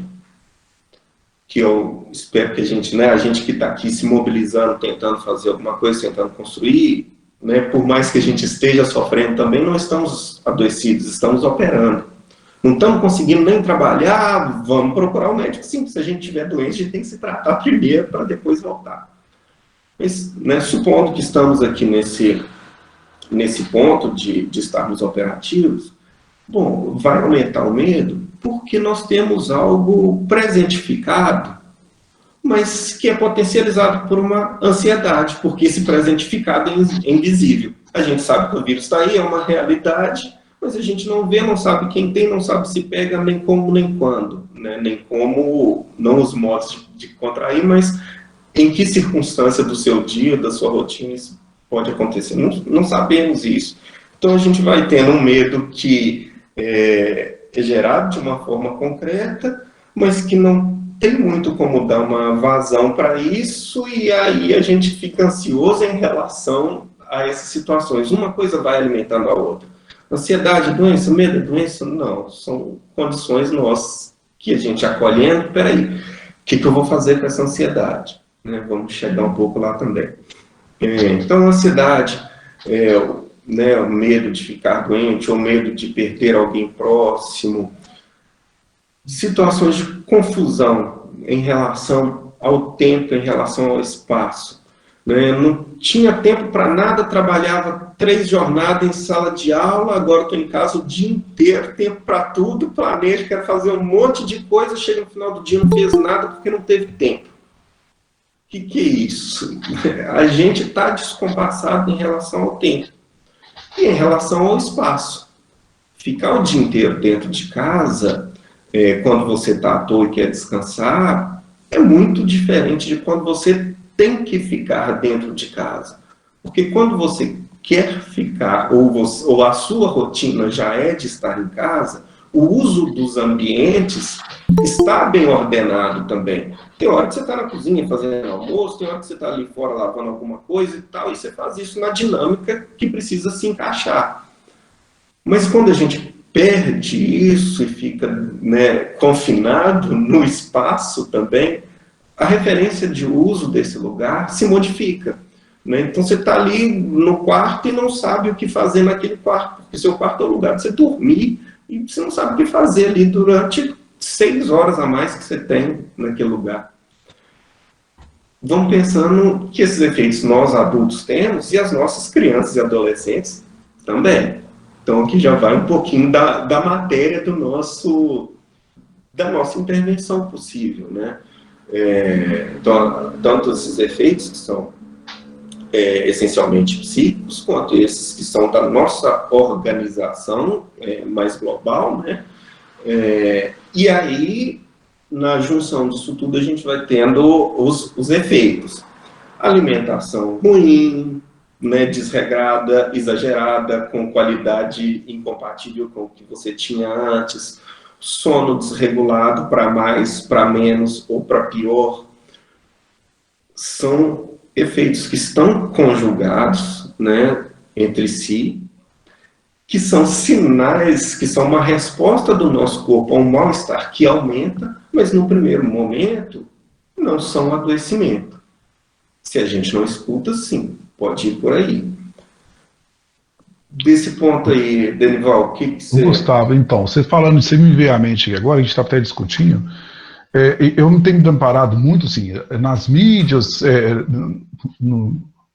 que eu espero que a gente que está aqui se mobilizando, tentando fazer alguma coisa, tentando construir, né, por mais que a gente esteja sofrendo também, não estamos adoecidos, estamos operando. Não estamos conseguindo nem trabalhar, vamos procurar o médico. Sim, se a gente estiver doente, a gente tem que se tratar primeiro para depois voltar. Mas, né, supondo que estamos aqui nesse ponto de estarmos operativos, bom, vai aumentar o medo porque nós temos algo presentificado, mas que é potencializado por uma ansiedade, porque esse presentificado é invisível. A gente sabe que o vírus está aí, é uma realidade, mas a gente não vê, não sabe quem tem, não sabe se pega, nem como, nem quando, né? Nem como, não os modos de contrair, mas em que circunstância do seu dia, da sua rotina isso pode acontecer. Não sabemos isso. Então a gente vai tendo um medo que é gerado de uma forma concreta, mas que não tem muito como dar uma vazão para isso, e aí a gente fica ansioso em relação a essas situações. Uma coisa vai alimentando a outra. Ansiedade, doença, medo, doença, não. São condições nossas que a gente acolhendo. Peraí, o que eu vou fazer com essa ansiedade? Né, vamos chegar um pouco lá também. Então, a ansiedade, né, o medo de ficar doente, ou medo de perder alguém próximo, situações de confusão em relação ao tempo, em relação ao espaço. Né? Não tinha tempo para nada, trabalhava 3 jornadas em sala de aula, agora estou em casa o dia inteiro, tempo para tudo, planejo, quero fazer um monte de coisa, chega no final do dia não fez nada porque não teve tempo. que é isso? A gente está descompassado em relação ao tempo e em relação ao espaço. Ficar o dia inteiro dentro de casa, quando você está à toa e quer descansar, é muito diferente de quando você tem que ficar dentro de casa. Porque quando você quer ficar, ou a sua rotina já é de estar em casa, o uso dos ambientes está bem ordenado também. Tem hora que você está na cozinha fazendo almoço, tem hora que você está ali fora lavando alguma coisa e tal, e você faz isso na dinâmica que precisa se encaixar. Mas quando a gente perde isso e fica, né, confinado no espaço também, a referência de uso desse lugar se modifica. Né? Então você está ali no quarto e não sabe o que fazer naquele quarto, porque seu quarto é o lugar de você dormir e você não sabe o que fazer ali durante 6 horas a mais que você tem naquele lugar. Vamos pensando que esses efeitos nós adultos temos e as nossas crianças e adolescentes também. Então aqui já vai um pouquinho da matéria da nossa intervenção possível, né? Então, tanto esses efeitos que são essencialmente psíquicos, quanto esses que são da nossa organização mais global, né? E aí, na junção disso tudo, a gente vai tendo os efeitos. Alimentação ruim, né, desregrada, exagerada, com qualidade incompatível com o que você tinha antes, sono desregulado para mais, para menos ou para pior, são efeitos que estão conjugados, né, entre si, que são sinais, que são uma resposta do nosso corpo a um mal-estar que aumenta, mas no primeiro momento não são adoecimento. Se a gente não escuta, sim, pode ir por aí. Desse ponto aí, Denival, o que você... Gustavo, então, você falando, você me veio à mente aqui agora, a gente está até discutindo, eu não tenho me deparado muito, assim, nas mídias,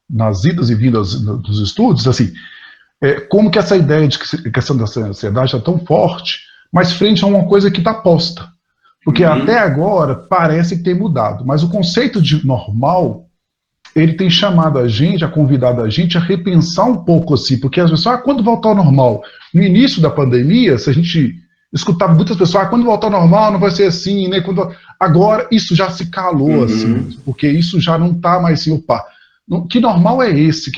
nas idas e vindas dos estudos, assim, como que essa ideia de que questão da ansiedade é tão forte, mas frente a uma coisa que está posta. Porque até agora parece que tem mudado, mas o conceito de normal, ele tem chamado a gente, convidado a gente a repensar um pouco assim, porque as pessoas, quando voltar ao normal? No início da pandemia, se a gente escutava muitas pessoas, quando voltar ao normal não vai ser assim, né? Agora isso já se calou, assim, porque isso já não está mais assim, opa, que normal é esse?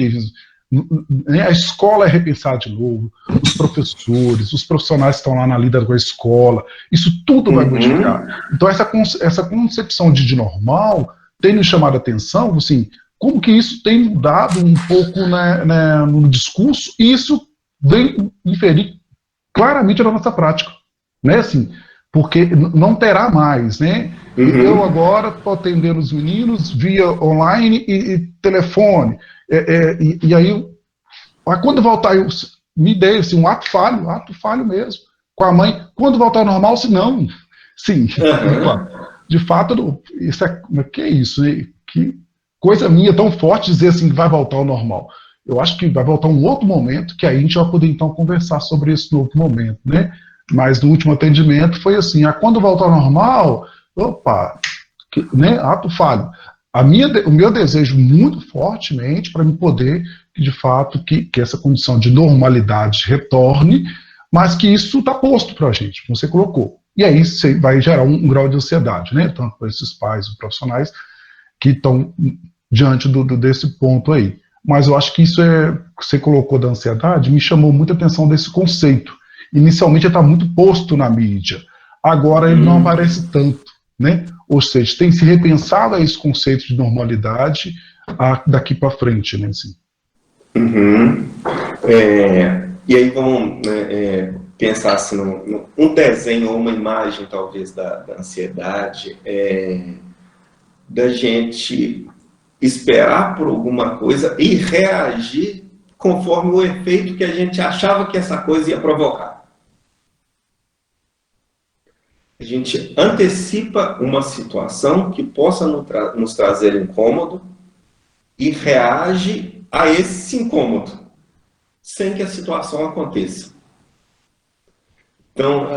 A escola é repensar de novo, os professores, os profissionais que estão lá na lida com a escola, isso tudo vai modificar. Então essa concepção de normal tem nos chamado a atenção, assim, como que isso tem mudado um pouco no discurso, e isso vem inferir claramente na nossa prática, né, assim, porque não terá mais, né? Eu agora estou atendendo os meninos via online e telefone, e aí, quando voltar, me dei assim, um ato falho mesmo, com a mãe, quando voltar ao normal, se não, sim, de fato, isso que é isso, né? Que coisa minha tão forte dizer assim que vai voltar ao normal. Eu acho que vai voltar um outro momento, que aí a gente vai poder então conversar sobre esse novo momento, né? Mas no último atendimento foi assim, quando voltar ao normal, opa, né, ato falho. O meu desejo muito fortemente para me poder, de fato, que essa condição de normalidade retorne, mas que isso está posto para a gente, como você colocou. E aí você vai gerar um grau de ansiedade, né? Tanto para esses pais e profissionais que estão diante desse ponto aí. Mas eu acho que isso que você colocou da ansiedade, me chamou muita atenção desse conceito. Inicialmente ele está muito posto na mídia, agora ele não aparece tanto, né? Ou seja, tem se repensado a esse conceito de normalidade daqui para frente, né? Assim. E aí vamos pensar assim, um desenho ou uma imagem talvez da ansiedade, da gente esperar por alguma coisa e reagir conforme o efeito que a gente achava que essa coisa ia provocar. A gente antecipa uma situação que possa nos trazer incômodo e reage a esse incômodo, sem que a situação aconteça. Então,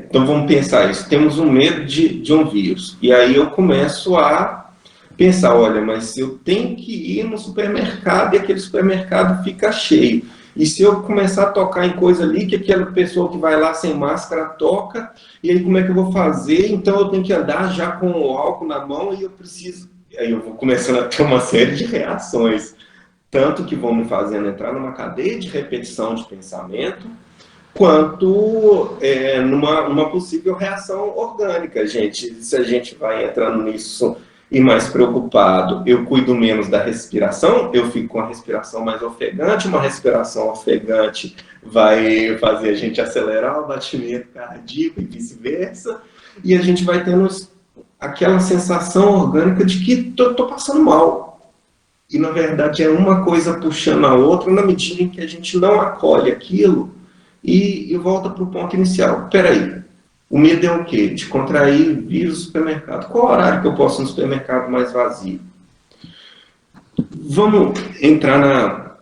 então vamos pensar isso. Temos um medo de um vírus. E aí eu começo a pensar, olha, mas eu tenho que ir no supermercado e aquele supermercado fica cheio. E se eu começar a tocar em coisa ali, que aquela pessoa que vai lá sem máscara toca, e aí como é que eu vou fazer? Então eu tenho que andar já com o álcool na mão e eu preciso... Aí eu vou começando a ter uma série de reações, tanto que vão me fazendo entrar numa cadeia de repetição de pensamento, quanto numa possível reação orgânica, gente. Se a gente vai entrando nisso e mais preocupado, eu cuido menos da respiração, eu fico com a respiração mais ofegante, uma respiração ofegante vai fazer a gente acelerar o batimento cardíaco e vice-versa, e a gente vai tendo aquela sensação orgânica de que estou passando mal. E, na verdade, é uma coisa puxando a outra na medida em que a gente não acolhe aquilo e volta para o ponto inicial. Peraí, o medo é o quê? De contrair vírus no supermercado. Qual horário que eu posso ir no supermercado mais vazio? Vamos entrar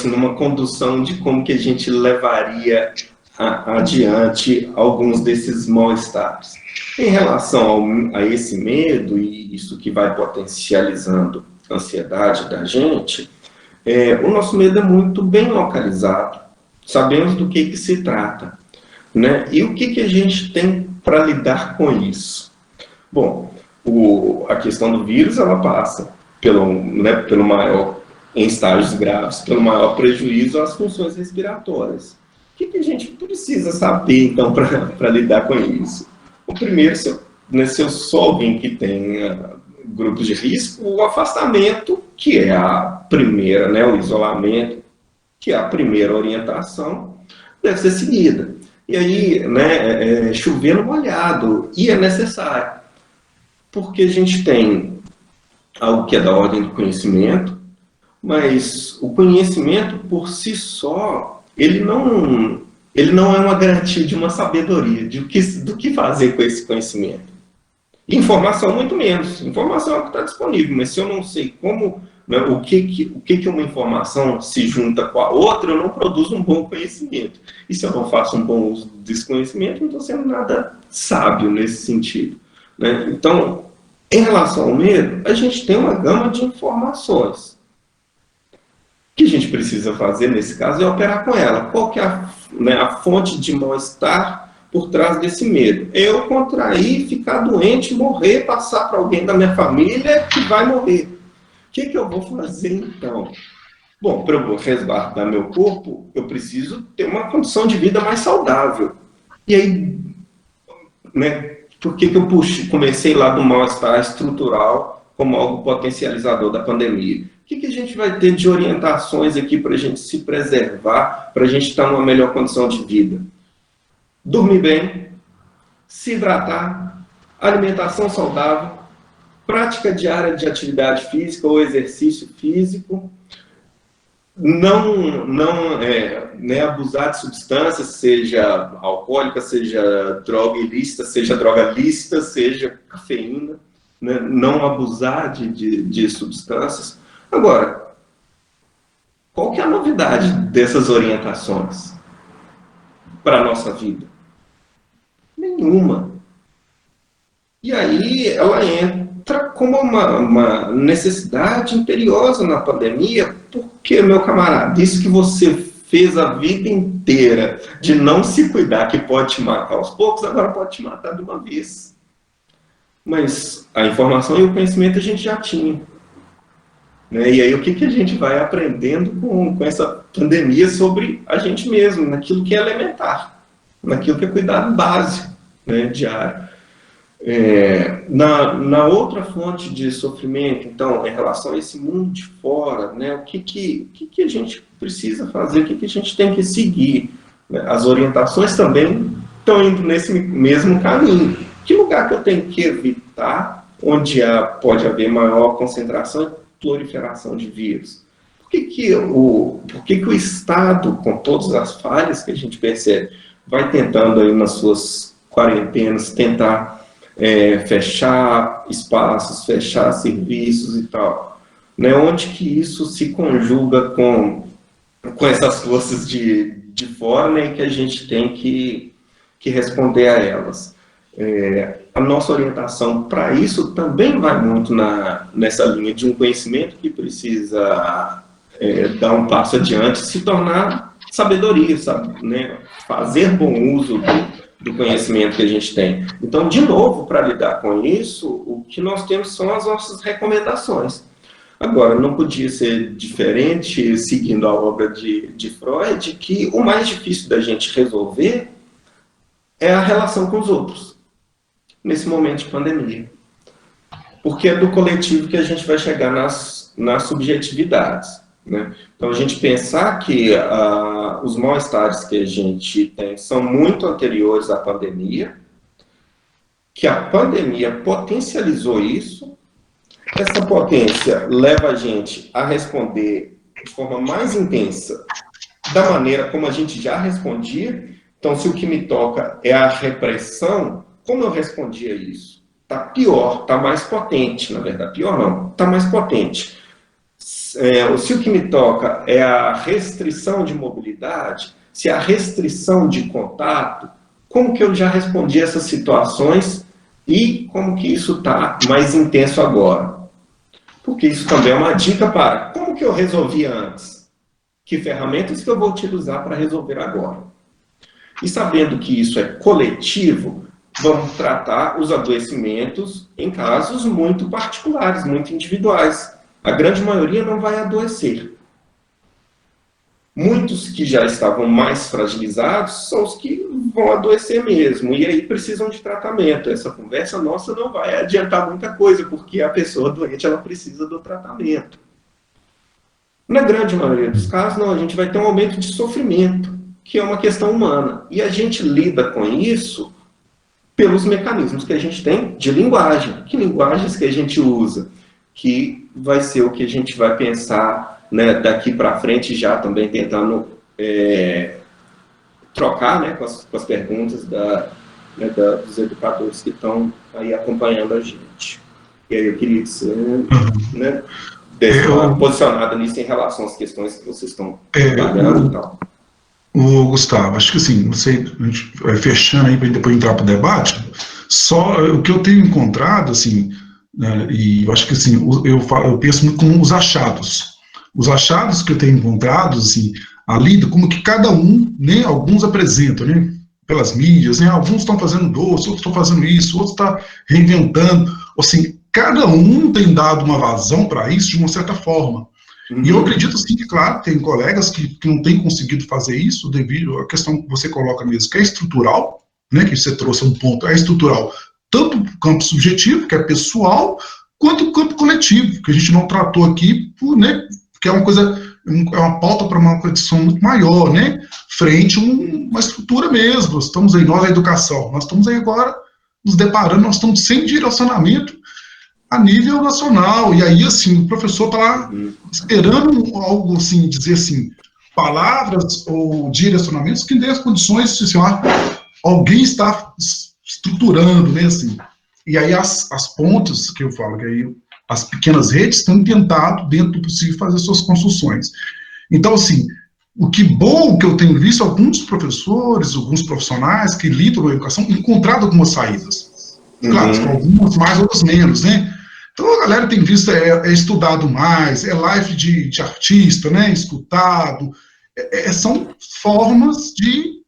numa condução de como que a gente levaria adiante alguns desses mal-estares. Em relação a esse medo, e isso que vai potencializando a ansiedade da gente, o nosso medo é muito bem localizado. Sabemos do que se trata, né? E o que a gente tem para lidar com isso? Bom, a questão do vírus, ela passa pelo maior, em estágios graves, pelo maior prejuízo às funções respiratórias. O que a gente precisa saber, então, para lidar com isso? O primeiro, se eu sou alguém que tem grupos de risco, o afastamento, que é a primeira, né, o isolamento, que é a primeira orientação, deve ser seguida. E aí, né, chover no molhado, e é necessário, porque a gente tem algo que é da ordem do conhecimento, mas o conhecimento por si só, ele não é uma garantia de uma sabedoria, do que fazer com esse conhecimento. Informação, muito menos. Informação é o que está disponível, mas se eu não sei como, né, o que uma informação se junta com a outra, eu não produzo um bom conhecimento. E se eu não faço um bom uso desse conhecimento, não estou sendo nada sábio nesse sentido, né? Então, em relação ao medo, a gente tem uma gama de informações. O que a gente precisa fazer nesse caso é operar com ela. Qual que é a fonte de mal-estar por trás desse medo? Eu contrair, ficar doente, morrer, passar para alguém da minha família que vai morrer. O que eu vou fazer então? Bom, para eu resguardar meu corpo, eu preciso ter uma condição de vida mais saudável. E aí, né, por que eu comecei lá do mal-estar estrutural como algo potencializador da pandemia? O que a gente vai ter de orientações aqui para a gente se preservar, para a gente estar numa melhor condição de vida? Dormir bem, se hidratar, alimentação saudável, prática diária de atividade física ou exercício físico, não abusar de substâncias, seja alcoólica, seja droga ilícita, seja droga lícita, seja cafeína, né? Não abusar de substâncias. Agora, qual que é a novidade dessas orientações para a nossa vida? Nenhuma. E aí ela entra como uma necessidade imperiosa na pandemia, porque, meu camarada, isso que você fez a vida inteira de não se cuidar, que pode te matar aos poucos, agora pode te matar de uma vez. Mas a informação e o conhecimento a gente já tinha. Né? E aí o que a gente vai aprendendo com essa pandemia sobre a gente mesmo, naquilo que é elementar, naquilo que é cuidado básico, né, diário. Na outra fonte de sofrimento, então, em relação a esse mundo de fora, né, o que a gente precisa fazer, o que a gente tem que seguir? Né? As orientações também estão indo nesse mesmo caminho. Que lugar que eu tenho que evitar, onde pode haver maior concentração e proliferação de vírus? Por que o Estado, com todas as falhas que a gente percebe, vai tentando aí nas suas quarentenas tentar fechar espaços, fechar serviços e tal, né? Onde que isso se conjuga com essas forças de fora, né? E que a gente tem que responder a elas. a nossa orientação para isso também vai muito nessa linha de um conhecimento que precisa dar um passo adiante, se tornar sabedoria, sabe, né? Fazer bom uso do conhecimento que a gente tem. Então, de novo, para lidar com isso, o que nós temos são as nossas recomendações. Agora, não podia ser diferente, seguindo a obra de Freud, que o mais difícil da gente resolver é a relação com os outros, nesse momento de pandemia. Porque é do coletivo que a gente vai chegar nas subjetividades, né? Então, a gente pensar que os mal-estares que a gente tem são muito anteriores à pandemia, que a pandemia potencializou isso, essa potência leva a gente a responder de forma mais intensa da maneira como a gente já respondia. Então, se o que me toca é a repressão, como eu respondia isso? Está pior, está mais potente, na verdade. Pior não, está mais potente. Se o que me toca é a restrição de mobilidade, se a restrição de contato, como que eu já respondi essas situações e como que isso está mais intenso agora? Porque isso também é uma dica para como que eu resolvi antes? Que ferramentas que eu vou utilizar para resolver agora? E sabendo que isso é coletivo, vamos tratar os adoecimentos em casos muito particulares, muito individuais. A grande maioria não vai adoecer. Muitos que já estavam mais fragilizados são os que vão adoecer mesmo, e aí precisam de tratamento. Essa conversa nossa não vai adiantar muita coisa, porque a pessoa doente ela precisa do tratamento. Na grande maioria dos casos, não, a gente vai ter um aumento de sofrimento, que é uma questão humana. E a gente lida com isso pelos mecanismos que a gente tem de linguagem. Que linguagens que a gente usa? Que vai ser o que a gente vai pensar, né, daqui para frente, já também tentando trocar, né, com as perguntas dos educadores que estão aí acompanhando a gente. E aí eu queria que você, né, desse uma posicionada nisso em relação às questões que vocês estão trabalhando e tal. Gustavo, acho que assim, a gente vai fechando aí para depois entrar para o debate, só o que eu tenho encontrado, assim, né, e eu acho que assim, eu penso muito com os achados que eu tenho encontrado, assim, ali, como que cada um, né, alguns apresentam, né, pelas mídias, né, alguns estão fazendo doce, outros estão fazendo isso, outros estão reinventando, assim, cada um tem dado uma vazão para isso de uma certa forma. E eu acredito, sim, que, claro, tem colegas que não têm conseguido fazer isso devido à questão que você coloca mesmo, que é estrutural, né, que você trouxe um ponto, é estrutural, tanto o campo subjetivo, que é pessoal, quanto o campo coletivo, que a gente não tratou aqui, né, que é uma coisa, é uma pauta para uma condição muito maior, né, frente a uma estrutura mesmo. Estamos aí, nós, a educação, nós estamos aí agora nos deparando, nós estamos sem direcionamento a nível nacional, e aí, assim, o professor está lá esperando algo, assim, dizer assim, palavras ou direcionamentos que dê as condições de, assim, alguém está estruturando, né, assim, e aí as pontes, que eu falo, que aí as pequenas redes têm tentado, dentro do possível, fazer suas construções. Então, assim, o que bom que eu tenho visto alguns professores, alguns profissionais que lidam com a educação, encontrado algumas saídas. Claro, com algumas mais, outras menos, né? Então a galera tem visto, estudado mais, é live de artista, né, escutado, são formas de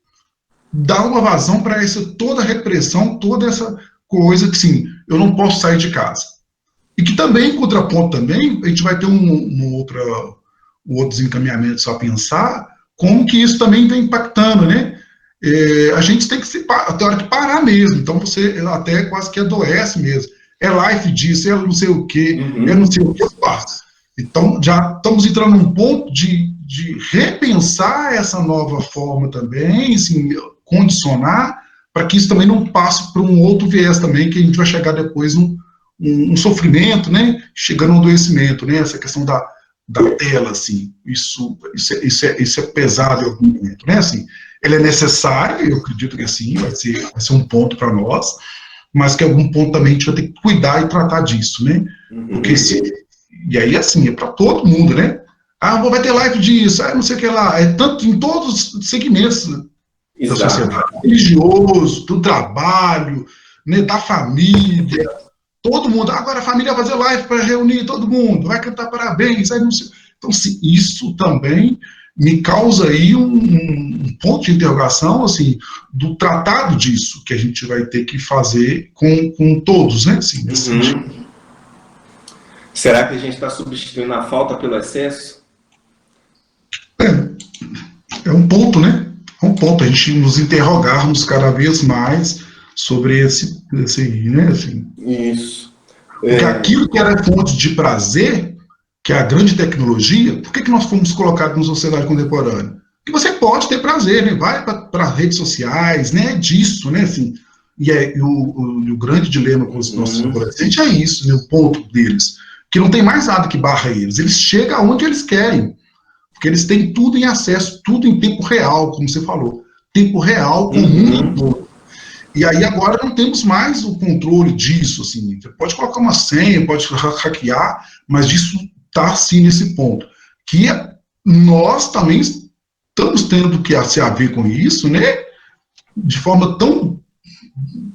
dar uma vazão para toda a repressão, toda essa coisa que, sim, eu não posso sair de casa. E que também, em contraponto também, a gente vai ter um outro desencaminhamento só a pensar, como que isso também está impactando, né? A gente tem que tem hora que parar mesmo, então você até quase que adoece mesmo. É life disso, é não sei o quê, é não sei o que. Então, já estamos entrando num ponto de repensar essa nova forma também, assim, condicionar, para que isso também não passe para um outro viés também, que a gente vai chegar depois um sofrimento, né, chegando a um adoecimento, né, essa questão da tela, assim, isso é pesado em algum momento, né, assim, ele é necessário, eu acredito que assim, vai ser um ponto para nós, mas que a algum ponto também a gente vai ter que cuidar e tratar disso, né? Porque e aí, assim, é para todo mundo, né? Vai ter live disso, não sei o que lá, tanto em todos os segmentos da sociedade, religioso, do trabalho, né, da família, todo mundo. Agora a família vai fazer live para reunir todo mundo, vai cantar parabéns. Aí não sei. Então, assim, isso também me causa aí um ponto de interrogação, assim, do tratado disso, que a gente vai ter que fazer com todos, né, assim, nesse sentido. Será que a gente está substituindo a falta pelo excesso? É um ponto, né? É um ponto, a gente nos interrogarmos cada vez mais sobre né, assim, Isso. porque aquilo que era fonte de prazer, que é a grande tecnologia, por que nós fomos colocados na sociedade contemporânea? Que você pode ter prazer, né? Vai para redes sociais, né? Disso, né? Assim, e o grande dilema com os nossos adolescentes é isso, né? O ponto deles, que não tem mais nada que barra eles. Eles chegam aonde eles querem, porque eles têm tudo em acesso, tudo em tempo real, como você falou, tempo real com o mundo todo. E aí agora não temos mais o controle disso, assim, você pode colocar uma senha, pode hackear, mas isso está sim nesse ponto, que nós também estamos tendo que se haver com isso, né, de forma tão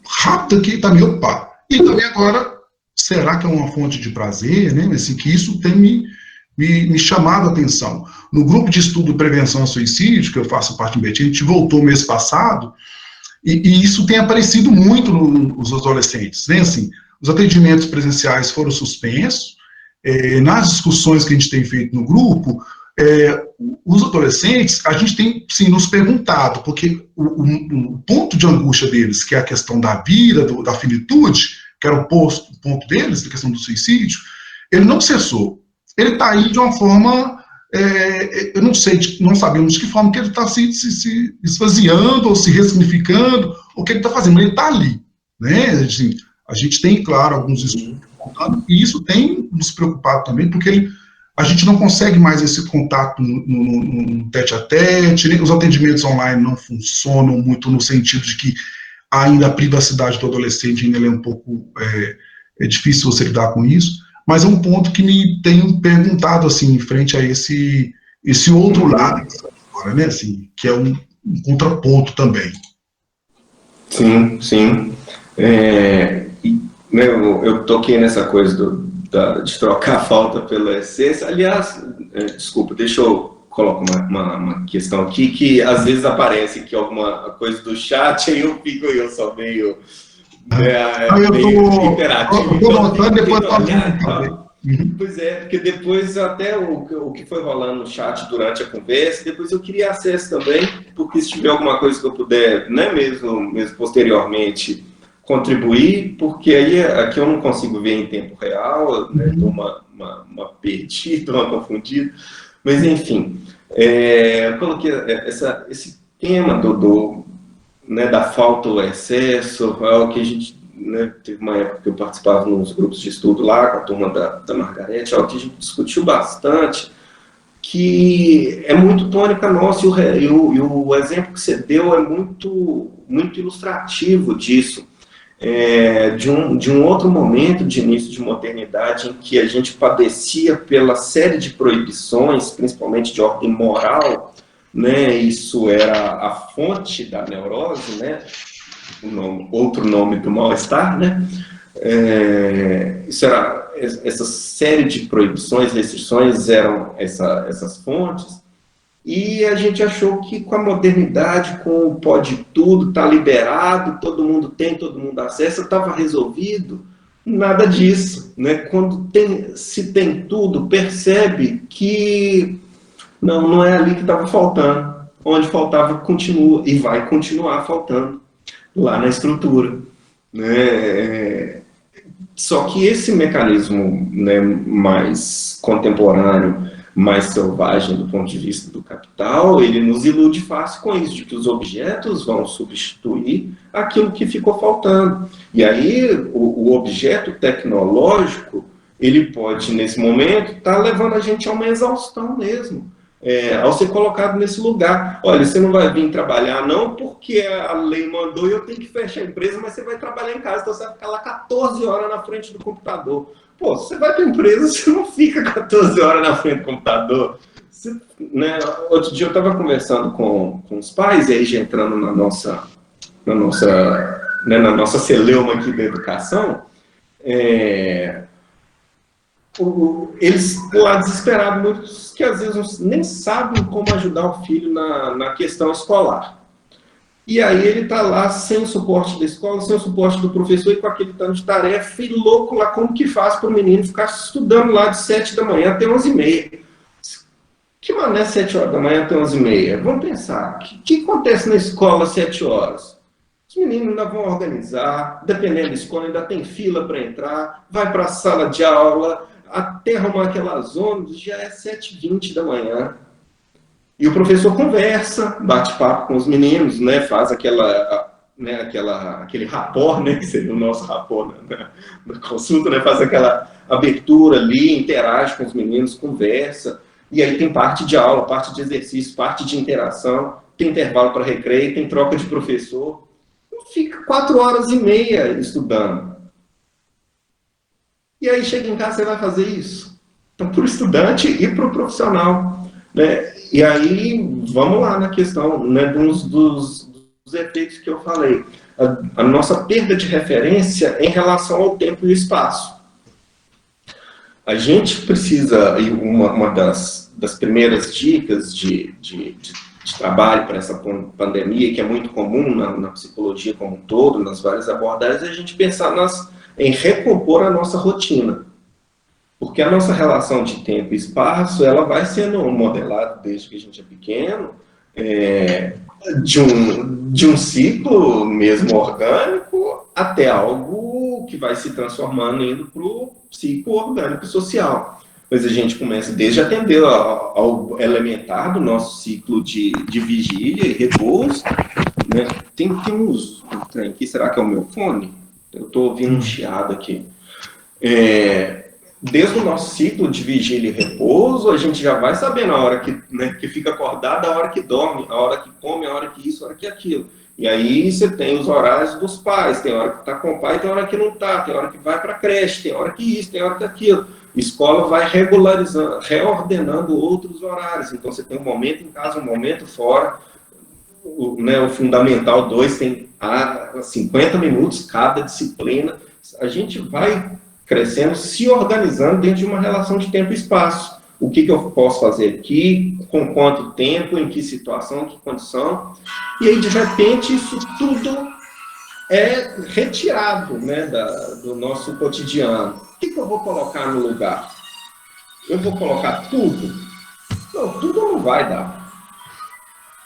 rápida que também, opa, e também agora, será que é uma fonte de prazer, né, assim, que isso tem me chamado a atenção. No grupo de estudo prevenção ao suicídio, que eu faço parte do Betim, a gente voltou mês passado, e isso tem aparecido muito nos adolescentes, né? Assim, os atendimentos presenciais foram suspensos, nas discussões que a gente tem feito no grupo, os adolescentes, a gente tem, sim, nos perguntado, porque o ponto de angústia deles, que é a questão da vida, da finitude, que era o ponto deles, da questão do suicídio, ele não cessou. Ele está aí de uma forma... eu não sei, não sabemos de que forma que ele está se esvaziando ou se ressignificando, o que ele está fazendo, mas ele está ali, né? Assim, a gente tem, claro, alguns estudos contando, e isso tem nos preocupado também, porque a gente não consegue mais esse contato no tete-a-tete, né? Os atendimentos online não funcionam muito no sentido de que ainda a privacidade do adolescente ainda é um pouco difícil você lidar com isso. Mas é um ponto que me tenho perguntado, assim, em frente a esse outro lado, né, assim, que é um contraponto também. Sim, sim. Né, eu toquei nessa coisa de trocar a falta pela essência. Aliás, desculpa, deixa eu colocar uma questão aqui, que às vezes aparece que alguma coisa do chat, aí eu sou meio... meio imperativo. Eu tô montando, depois Pois é, porque depois até o que foi rolando no chat durante a conversa, depois eu queria acesso também, porque se tiver alguma coisa que eu puder, né, mesmo posteriormente, contribuir, porque aí aqui eu não consigo ver em tempo real, né, estou uma perdida, uma confundida, mas enfim, eu coloquei esse tema né, da falta ou excesso, é o que a gente, né, teve uma época que eu participava nos grupos de estudo lá, com a turma da Margarete, é o que a gente discutiu bastante, que é muito tônica nossa, e o exemplo que você deu é muito, muito ilustrativo disso, de um outro momento de início de modernidade em que a gente padecia pela série de proibições, principalmente de ordem moral, né, isso era a fonte da neurose, né, outro nome do mal-estar, né, isso era, essa série de proibições, restrições eram essas fontes, e a gente achou que com a modernidade, com o pode tudo, está liberado, todo mundo acessa, estava resolvido. Nada disso, né? Quando se tem tudo, percebe que não é ali que estava faltando. Onde faltava, continua, e vai continuar faltando, lá na estrutura. Né? Só que esse mecanismo, né, mais contemporâneo, mais selvagem do ponto de vista do capital, ele nos ilude fácil com isso, de que os objetos vão substituir aquilo que ficou faltando. E aí o objeto tecnológico, ele pode, nesse momento, estar levando a gente a uma exaustão mesmo. Ao ser colocado nesse lugar. Olha, você não vai vir trabalhar não porque a lei mandou e eu tenho que fechar a empresa, mas você vai trabalhar em casa, então você vai ficar lá 14 horas na frente do computador. Pô, você vai para a empresa, você não fica 14 horas na frente do computador. Você, né? Outro dia eu estava conversando com os pais, e aí já entrando na nossa né, na nossa celeuma aqui da educação, eles lá desesperados, muitos que às vezes nem sabem como ajudar o filho na questão escolar. E aí ele está lá sem o suporte da escola, sem o suporte do professor e com aquele tanto de tarefa e louco lá como que faz para o menino ficar estudando lá de 7 da manhã até 11h30. Que mané 7 horas da manhã até 11h30? Vamos pensar, o que acontece na escola às 7 horas? Os meninos ainda vão organizar, dependendo da escola, ainda tem fila para entrar, vai para a sala de aula, até arrumar aquela zona, já é 7h20 da manhã. E o professor conversa, bate papo com os meninos, né, faz aquele rapport, né, que seria o nosso rapport na consulta, né, faz aquela abertura ali, interage com os meninos, conversa. E aí tem parte de aula, parte de exercício, parte de interação, tem intervalo para recreio, tem troca de professor. Fica 4h30 estudando. E aí chega em casa, você vai fazer isso? Então, para o estudante e para o profissional, né? E aí, vamos lá na questão, né, dos efeitos que eu falei. A nossa perda de referência em relação ao tempo e espaço. A gente precisa, e uma das primeiras dicas de trabalho para essa pandemia, que é muito comum na psicologia como um todo, nas várias abordagens, é a gente pensar em recompor a nossa rotina. Porque a nossa relação de tempo e espaço, ela vai sendo modelada desde que a gente é pequeno, de um ciclo mesmo orgânico até algo que vai se transformando indo para o ciclo orgânico social. Mas a gente começa desde atender ao elementar do nosso ciclo de vigília e repouso. Né? Tem uns trem aqui, será que é o meu fone? Eu estou ouvindo um chiado aqui. Desde o nosso ciclo de vigília e repouso, a gente já vai sabendo a hora que fica acordado, a hora que dorme, a hora que come, a hora que isso, a hora que aquilo. E aí você tem os horários dos pais, tem hora que está com o pai, tem hora que não está, tem hora que vai para a creche, tem hora que isso, tem hora que aquilo. Escola vai regularizando, reordenando outros horários. Então você tem um momento em casa, um momento fora. O Fundamental 2 tem 50 minutos cada disciplina. A gente vai crescendo, se organizando dentro de uma relação de tempo e espaço. O que eu posso fazer aqui, com quanto tempo, em que situação, em que condição. E aí, de repente, isso tudo é retirado, né, do nosso cotidiano. O que eu vou colocar no lugar? Eu vou colocar tudo? Não, tudo não vai dar.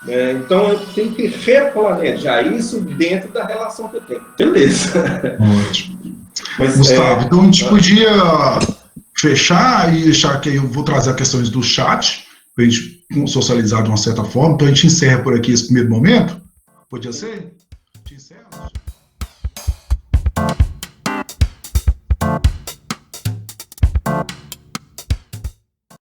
Então, eu tenho que replanejar isso dentro da relação que eu tenho. Beleza. Ótimo. Mas, Gustavo, então a gente podia fechar e deixar que eu vou trazer as questões do chat, para a gente socializar de uma certa forma. Então a gente encerra por aqui esse primeiro momento. Podia ser?